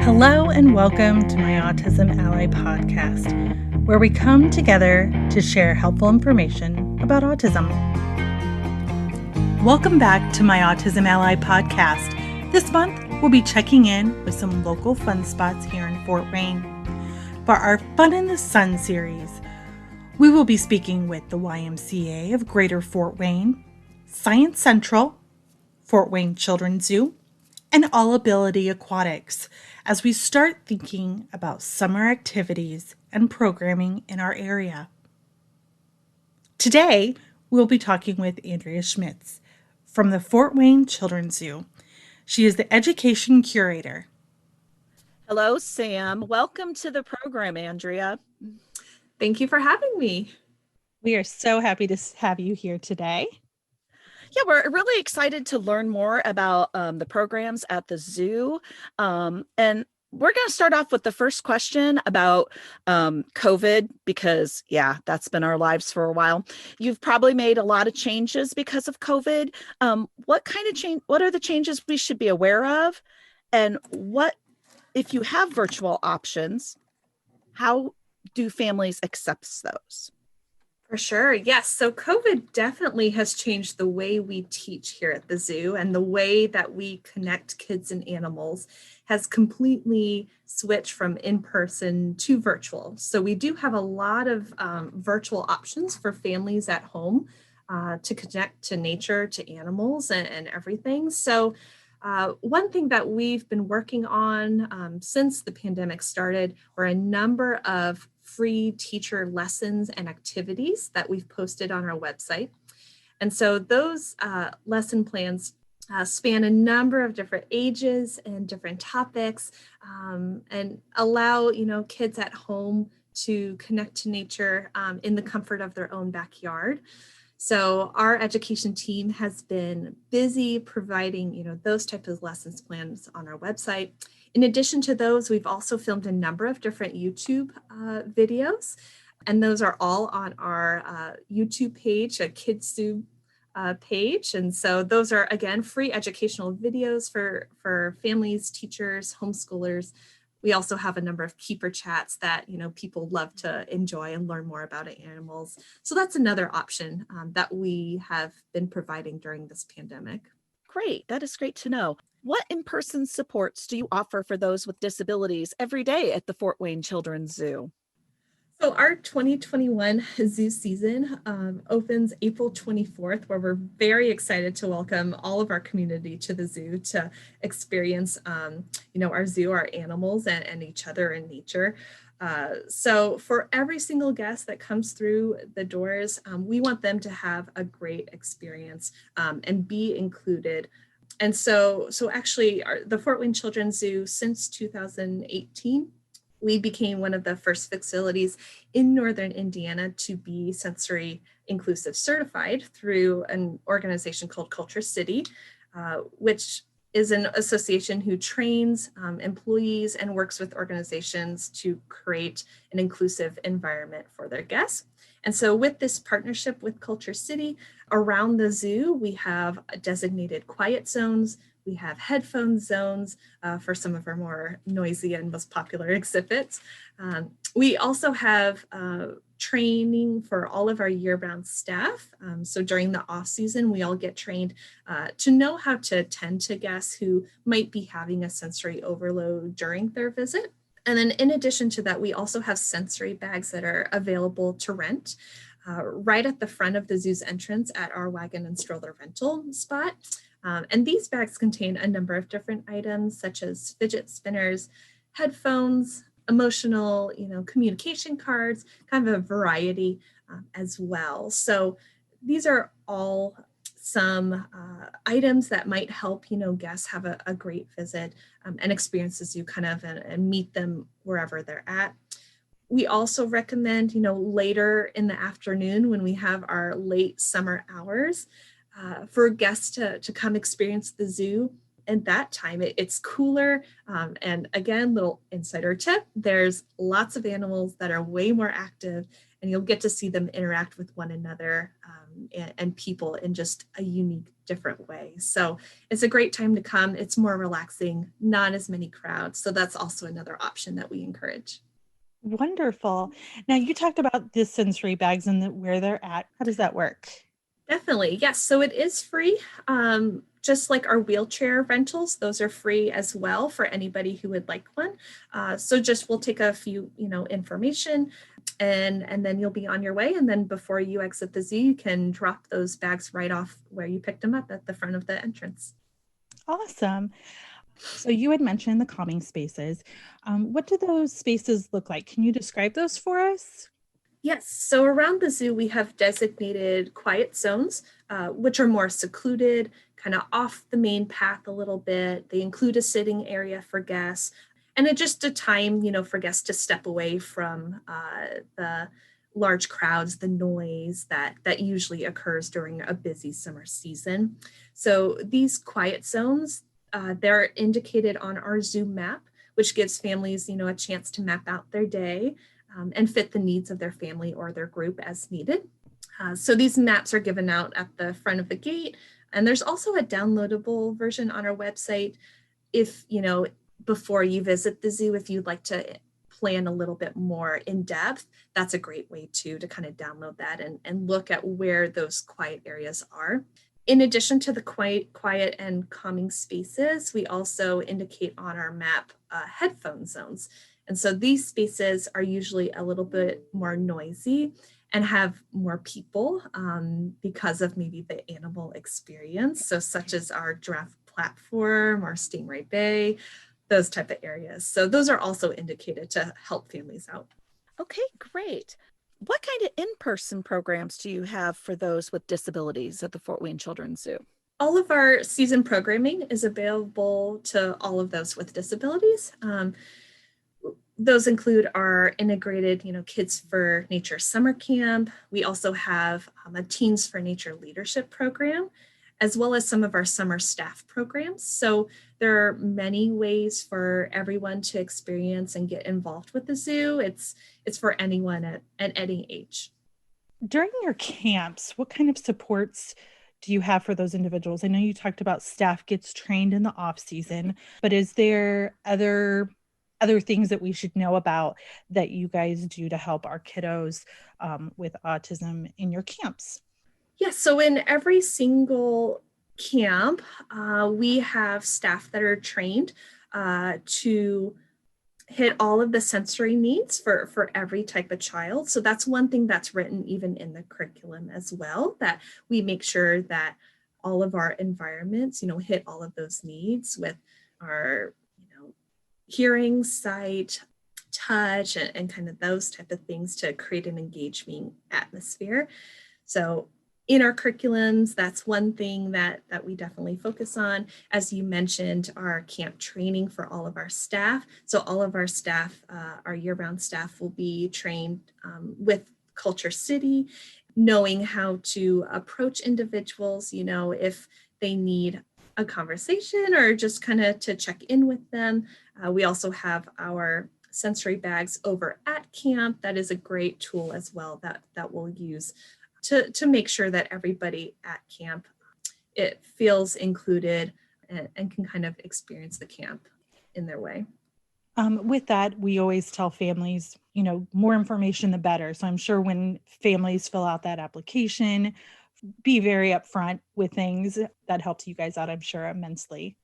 Hello and welcome to my Autism Ally podcast, where we come together to share helpful information about autism. Welcome back to my Autism Ally podcast. This month, we'll be checking in with some local fun spots here in Fort Wayne. For our Fun in the Sun series, we will be speaking with the YMCA of Greater Fort Wayne, Science Central, Fort Wayne Children's Zoo, and All Ability Aquatics as we start thinking about summer activities and programming in our area. Today, we'll be talking with Andria Schmitz from the Fort Wayne Children's Zoo. She is the Education Curator. Hello, Sam. Welcome to the program, Andria. Thank you for having me. We are so happy to have you here today. Yeah, we're really excited to learn more about the programs at the zoo. And we're going to start off with the first question about COVID, because, that's been our lives for a while. You've probably made a lot of changes because of COVID. What kind of change? What are the changes we should be aware of? And what, if you have virtual options, how do families accept those? For sure. Yes. So COVID definitely has changed the way we teach here at the zoo, and the way that we connect kids and animals has completely switched from in-person to virtual. So we do have a lot of virtual options for families at home to connect to nature, to animals and everything. So one thing that we've been working on since the pandemic started were a number of free teacher lessons and activities that we've posted on our website. And so those lesson plans span a number of different ages and different topics, and allow, kids at home to connect to nature in the comfort of their own backyard. So our education team has been busy providing, those types of lessons plans on our website. In addition to those, we've also filmed a number of different YouTube videos, and those are all on our YouTube page, a KidsZoo page. And so those are, again, free educational videos for families, teachers, homeschoolers. We also have a number of keeper chats that, people love to enjoy and learn more about animals. So that's another option that we have been providing during this pandemic. Great. That is great to know. What in-person supports do you offer for those with disabilities every day at the Fort Wayne Children's Zoo? So our 2021 zoo season opens April 24th, where we're very excited to welcome all of our community to the zoo to experience, our zoo, our animals, and each other in nature. So for every single guest that comes through the doors, we want them to have a great experience and be included. And so actually, the Fort Wayne Children's Zoo, since 2018, we became one of the first facilities in Northern Indiana to be sensory inclusive certified through an organization called Culture City, which is an association who trains employees and works with organizations to create an inclusive environment for their guests. And so with this partnership with Culture City, around the zoo, we have designated quiet zones. We have headphone zones for some of our more noisy and most popular exhibits. We also have training for all of our year-round staff. So during the off-season, we all get trained to know how to attend to guests who might be having a sensory overload during their visit. And then in addition to that, we also have sensory bags that are available to rent right at the front of the zoo's entrance at our wagon and stroller rental spot. And these bags contain a number of different items, such as fidget spinners, headphones, emotional, communication cards, kind of a variety as well. So these are all some items that might help, guests have a great visit and experience the zoo kind of and meet them wherever they're at. We also recommend, later in the afternoon when we have our late summer hours, for guests to come experience the zoo. At that time, it's cooler. And again, little insider tip, there's lots of animals that are way more active, and you'll get to see them interact with one another and people in just a unique, different way. So it's a great time to come. It's more relaxing, not as many crowds. So that's also another option that we encourage. Wonderful. Now, you talked about the sensory bags and where they're at. How does that work? Definitely. Yes. So it is free. Just like our wheelchair rentals, those are free as well for anybody who would like one. So just we'll take a few, information and then you'll be on your way. And then before you exit the zoo, you can drop those bags right off where you picked them up at the front of the entrance. Awesome. So you had mentioned the calming spaces. What do those spaces look like? Can you describe those for us? Yes, so around the zoo, we have designated quiet zones, which are more secluded, kind of off the main path a little bit. They include a sitting area for guests, and it's just a time, for guests to step away from the large crowds, the noise that usually occurs during a busy summer season. So these quiet zones, they're indicated on our zoo map, which gives families, a chance to map out their day and fit the needs of their family or their group as needed. So these maps are given out at the front of the gate. And there's also a downloadable version on our website. If, before you visit the zoo, if you'd like to plan a little bit more in depth, that's a great way to kind of download that and look at where those quiet areas are. In addition to the quiet and calming spaces, we also indicate on our map headphone zones. And so these spaces are usually a little bit more noisy and have more people because of maybe the animal experience. So such as our giraffe platform or Stingray Bay, those type of areas. So those are also indicated to help families out. Okay, great. What kind of in-person programs do you have for those with disabilities at the Fort Wayne Children's Zoo? All of our season programming is available to all of those with disabilities. Those include our integrated, Kids for Nature summer camp. We also have a Teens for Nature leadership program, as well as some of our summer staff programs. So there are many ways for everyone to experience and get involved with the zoo. It's for anyone at any age. During your camps, what kind of supports do you have for those individuals? I know you talked about staff gets trained in the off season, but is there other things that we should know about that you guys do to help our kiddos with autism in your camps? Yes, so in every single camp, we have staff that are trained to hit all of the sensory needs for every type of child. So that's one thing that's written even in the curriculum as well, that we make sure that all of our environments, hit all of those needs with our, hearing, sight, touch, and kind of those type of things to create an engaging atmosphere. So in our curriculums, that's one thing that we definitely focus on. As you mentioned, our camp training for all of our staff. So all of our staff, our year-round staff, will be trained with Culture City, knowing how to approach individuals, if they need a conversation or just kind of to check in with them. We also have our sensory bags over at camp. That is a great tool as well that we'll use to make sure that everybody at camp, it feels included and can kind of experience the camp in their way. With that, we always tell families, more information, the better. So I'm sure when families fill out that application, be very upfront with things. That helps you guys out, I'm sure, immensely.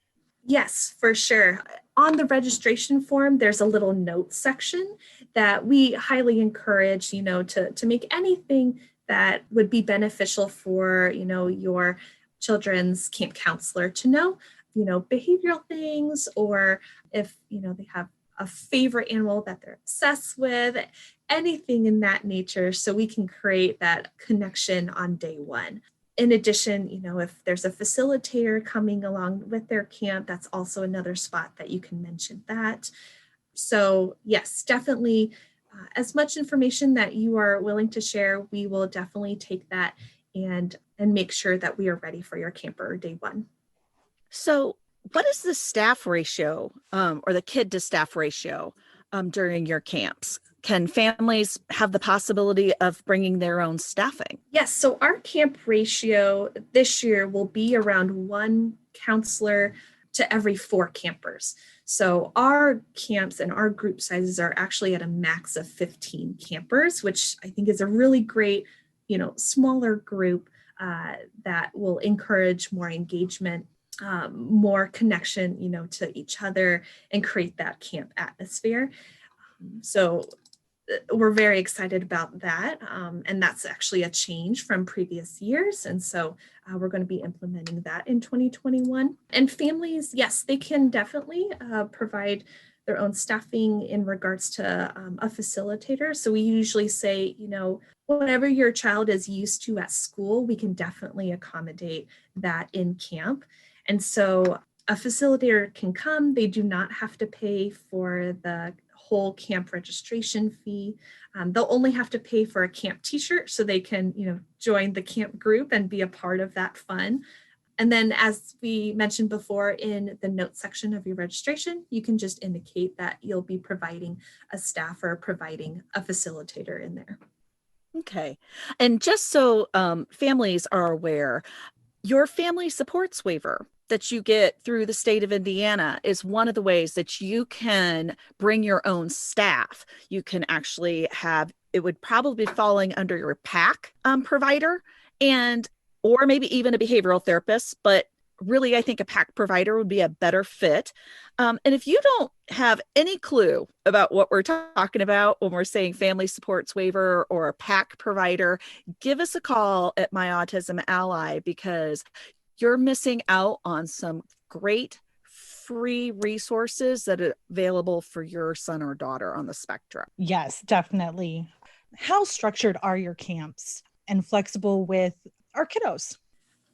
Yes, for sure. On the registration form, there's a little notes section that we highly encourage, to make anything that would be beneficial for, your children's camp counselor to know, behavioral things, or if, they have a favorite animal that they're obsessed with, anything in that nature, so we can create that connection on day one. In addition, if there's a facilitator coming along with their camp, that's also another spot that you can mention that. So yes, definitely as much information that you are willing to share, we will definitely take that and make sure that we are ready for your camper day one. So what is the staff ratio or the kid to staff ratio during your camps? can families have the possibility of bringing their own staffing? Yes, so our camp ratio this year will be around one counselor to every 4 campers. So our camps and our group sizes are actually at a max of 15 campers, which I think is a really great, smaller group that will encourage more engagement, more connection, to each other and create that camp atmosphere. So we're very excited about that. And that's actually a change from previous years. And so we're going to be implementing that in 2021. And families, yes, they can definitely provide their own staffing in regards to a facilitator. So we usually say, whatever your child is used to at school, we can definitely accommodate that in camp. And so a facilitator can come, they do not have to pay for the whole camp registration fee. They'll only have to pay for a camp t-shirt so they can, join the camp group and be a part of that fun. And then as we mentioned before in the notes section of your registration, you can just indicate that you'll be providing a staff or providing a facilitator in there. Okay. And just so families are aware, your family supports waiver that you get through the state of Indiana is one of the ways that you can bring your own staff. You can actually have, it would probably be falling under your PAC provider or maybe even a behavioral therapist, but really I think a PAC provider would be a better fit. And if you don't have any clue about what we're talking about when we're saying family supports waiver or a PAC provider, give us a call at My Autism Ally, because you're missing out on some great free resources that are available for your son or daughter on the spectrum. Yes, definitely. How structured are your camps and flexible with our kiddos?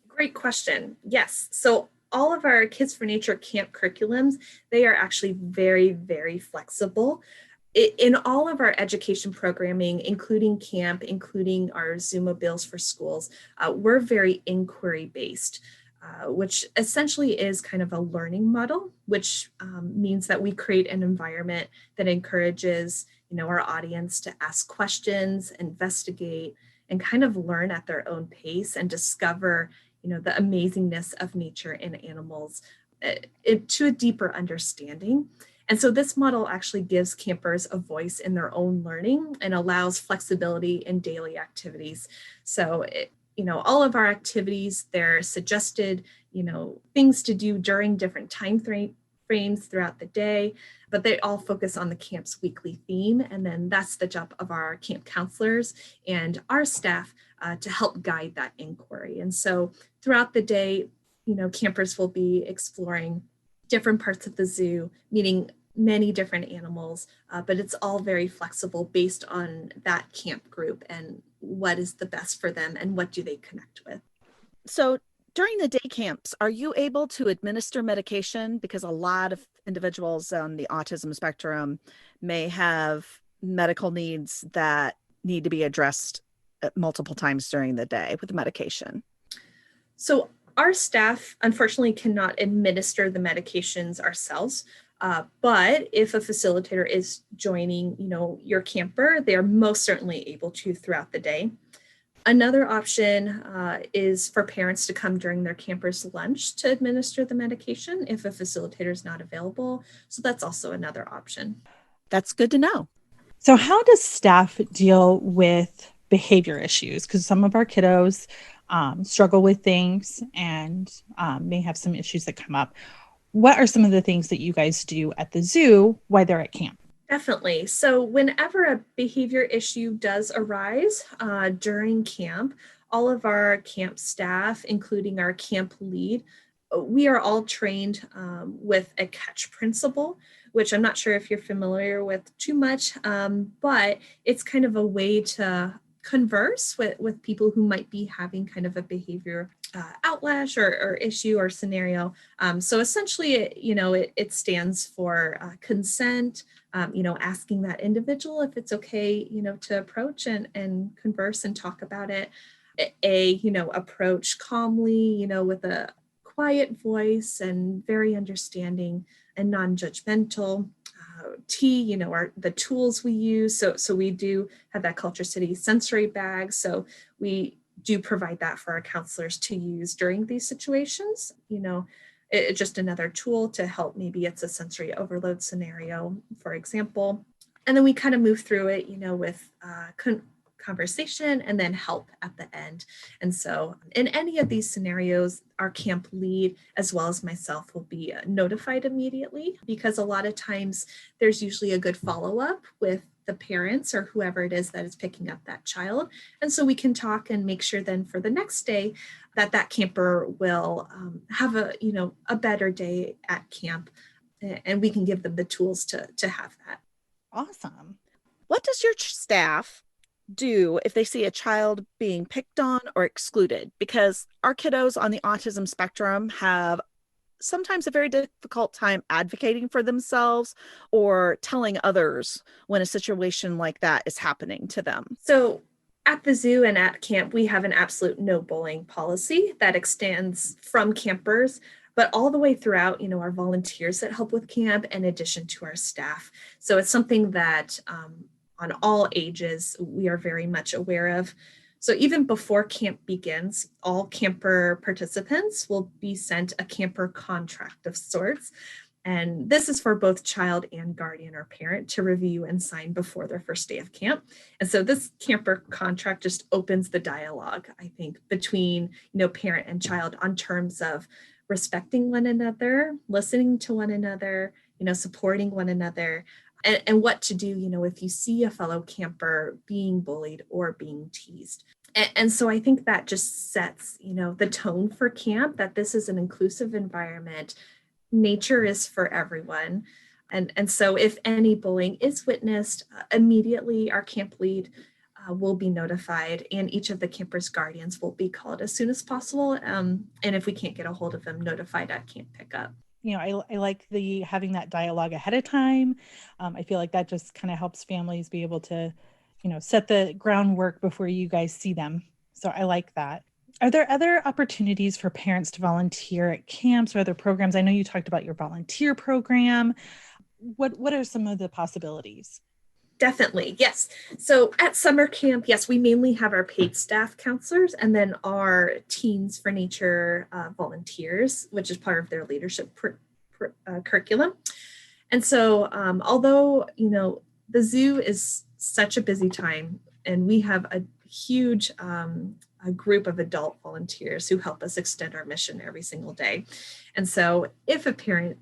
Great question. Yes. So all of our Kids for Nature camp curriculums, they are actually very, very flexible. In all of our education programming, including camp, including our Zoomobiles for schools, we're very inquiry based, which essentially is kind of a learning model, which means that we create an environment that encourages, our audience to ask questions, investigate, and kind of learn at their own pace and discover, the amazingness of nature and animals to a deeper understanding. And so this model actually gives campers a voice in their own learning and allows flexibility in daily activities. So, all of our activities, they're suggested, things to do during different time frames throughout the day, but they all focus on the camp's weekly theme. And then that's the job of our camp counselors and our staff to help guide that inquiry. And so throughout the day, campers will be exploring different parts of the zoo, meeting many different animals, but it's all very flexible based on that camp group and what is the best for them and what do they connect with. So during the day camps, are you able to administer medication? Because a lot of individuals on the autism spectrum may have medical needs that need to be addressed multiple times during the day with medication. So our staff, unfortunately, cannot administer the medications ourselves. But if a facilitator is joining, your camper, they are most certainly able to throughout the day. Another option is for parents to come during their camper's lunch to administer the medication if a facilitator is not available. So that's also another option. That's good to know. So how does staff deal with behavior issues? Because some of our kiddos struggle with things and may have some issues that come up. What are some of the things that you guys do at the zoo while they're at camp? Definitely. So whenever a behavior issue does arise during camp, all of our camp staff, including our camp lead, we are all trained with a catch principle, which I'm not sure if you're familiar with too much, but it's kind of a way to converse with people who might be having kind of a behavior outlash or issue or scenario. So essentially, it stands for consent, asking that individual if it's okay, to approach and converse and talk about it. Approach calmly, with a quiet voice and very understanding and non-judgmental. tea, the tools we use. So we do have that Culture City sensory bag. So we do provide that for our counselors to use during these situations. It's just another tool to help. Maybe it's a sensory overload scenario, for example. And then we kind of move through it, with conversation and then help at the end. And so in any of these scenarios, our camp lead, as well as myself, will be notified immediately, because a lot of times there's usually a good follow-up with the parents or whoever it is that is picking up that child. And so we can talk and make sure then for the next day that camper will have a better day at camp, and we can give them the tools to have that. Awesome. What does your staff do if they see a child being picked on or excluded? Because our kiddos on the autism spectrum have sometimes a very difficult time advocating for themselves or telling others when a situation like that is happening to them. So at the zoo and at camp, we have an absolute no bullying policy that extends from campers, but all the way throughout, our volunteers that help with camp, in addition to our staff. So it's something that on all ages, we are very much aware of. So even before camp begins, all camper participants will be sent a camper contract of sorts. And this is for both child and guardian or parent to review and sign before their first day of camp. And so this camper contract just opens the dialogue, I think, between, parent and child on terms of respecting one another, listening to one another, supporting one another, and what to do, if you see a fellow camper being bullied or being teased. And so I think that just sets, the tone for camp, that this is an inclusive environment. Nature is for everyone. And so if any bullying is witnessed, immediately our camp lead will be notified, and each of the campers' guardians will be called as soon as possible. And if we can't get a hold of them, notified at camp pickup. I like having that dialogue ahead of time. I feel like that just kind of helps families be able to, set the groundwork before you guys see them. So I like that. Are there other opportunities for parents to volunteer at camps or other programs? I know you talked about your volunteer program. What are some of the possibilities? Definitely, yes. So at summer camp, yes, we mainly have our paid staff counselors and then our Teens for Nature volunteers, which is part of their leadership curriculum. And so although, the zoo is such a busy time, and we have a huge a group of adult volunteers who help us extend our mission every single day. And so if a parent,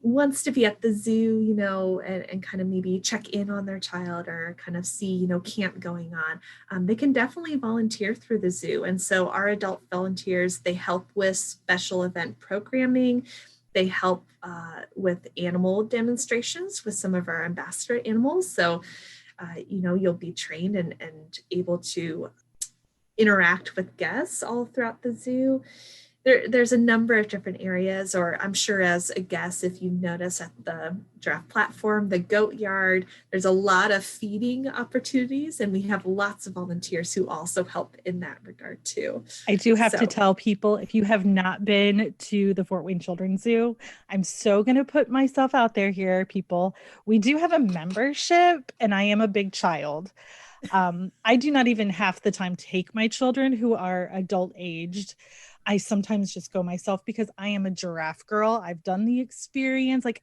wants to be at the zoo, and kind of maybe check in on their child or kind of see, camp going on, they can definitely volunteer through the zoo. And so our adult volunteers, they help with special event programming. They help with animal demonstrations with some of our ambassador animals. So, you'll be trained and able to interact with guests all throughout the zoo. There's a number of different areas, or I'm sure as a guest, if you notice at the giraffe platform, the goat yard, there's a lot of feeding opportunities, and we have lots of volunteers who also help in that regard too. I do have to tell people, if you have not been to the Fort Wayne Children's Zoo, I'm so going to put myself out there here, people. We do have a membership, and I am a big child. I do not even half the time take my children who are adult aged. I sometimes just go myself because I am a giraffe girl. I've done the experience. Like,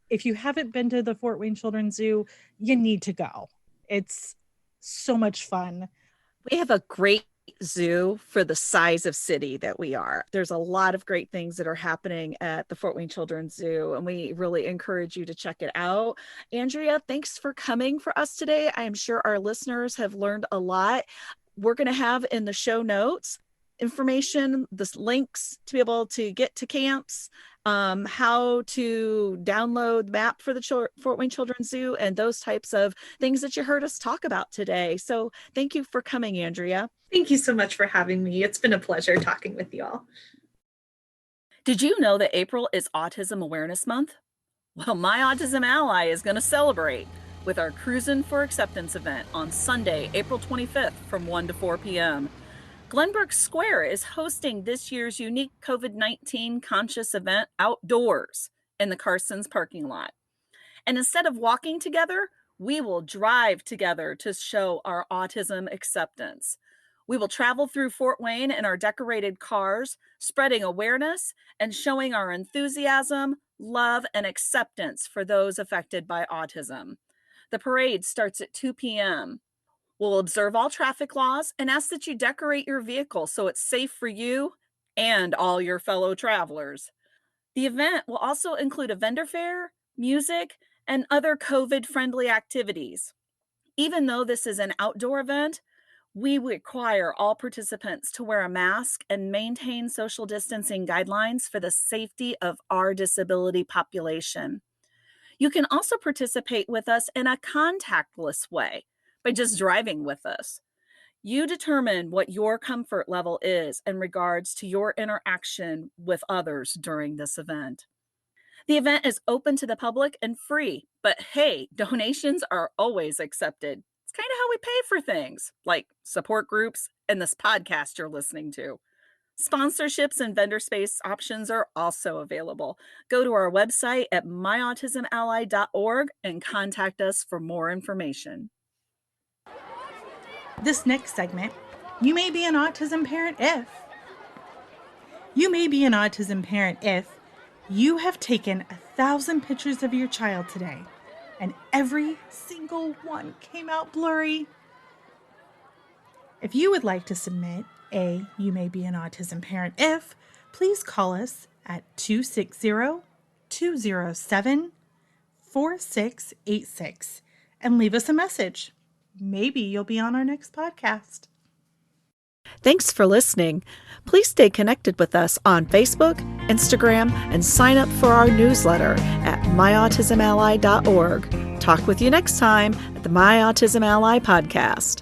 if you haven't been to the Fort Wayne Children's Zoo, you need to go. It's so much fun. We have a great zoo for the size of city that we are. There's a lot of great things that are happening at the Fort Wayne Children's Zoo, and we really encourage you to check it out. Andria, thanks for coming for us today. I am sure our listeners have learned a lot. We're going to have in the show notes information, the links to be able to get to camps, how to download the map for the Fort Wayne Children's Zoo, and those types of things that you heard us talk about today. So thank you for coming, Andria. Thank you so much for having me. It's been a pleasure talking with you all. Did you know that April is Autism Awareness Month? Well, my Autism Ally is going to celebrate with our Cruisin' for Acceptance event on Sunday, April 25th from 1 to 4 p.m. Glenbrook Square is hosting this year's unique COVID-19 conscious event outdoors in the Carson's parking lot. And instead of walking together, we will drive together to show our autism acceptance. We will travel through Fort Wayne in our decorated cars, spreading awareness and showing our enthusiasm, love, and acceptance for those affected by autism. The parade starts at 2 p.m. We'll observe all traffic laws and ask that you decorate your vehicle so it's safe for you and all your fellow travelers. The event will also include a vendor fair, music, and other COVID-friendly activities. Even though this is an outdoor event, we require all participants to wear a mask and maintain social distancing guidelines for the safety of our disability population. You can also participate with us in a contactless way by just driving with us. You determine what your comfort level is in regards to your interaction with others during this event. The event is open to the public and free, but hey, donations are always accepted. It's kind of how we pay for things, like support groups and this podcast you're listening to. Sponsorships and vendor space options are also available. Go to our website at myautismally.org and contact us for more information. This next segment, you may be an autism parent if. You may be an autism parent if you have taken 1,000 pictures of your child today and every single one came out blurry. If you would like to submit a You May Be an Autism Parent If, please call us at 260-207-4686 and leave us a message. Maybe you'll be on our next podcast. Thanks for listening. Please stay connected with us on Facebook, Instagram, and sign up for our newsletter at myautismally.org. Talk with you next time at the My Autism Ally podcast.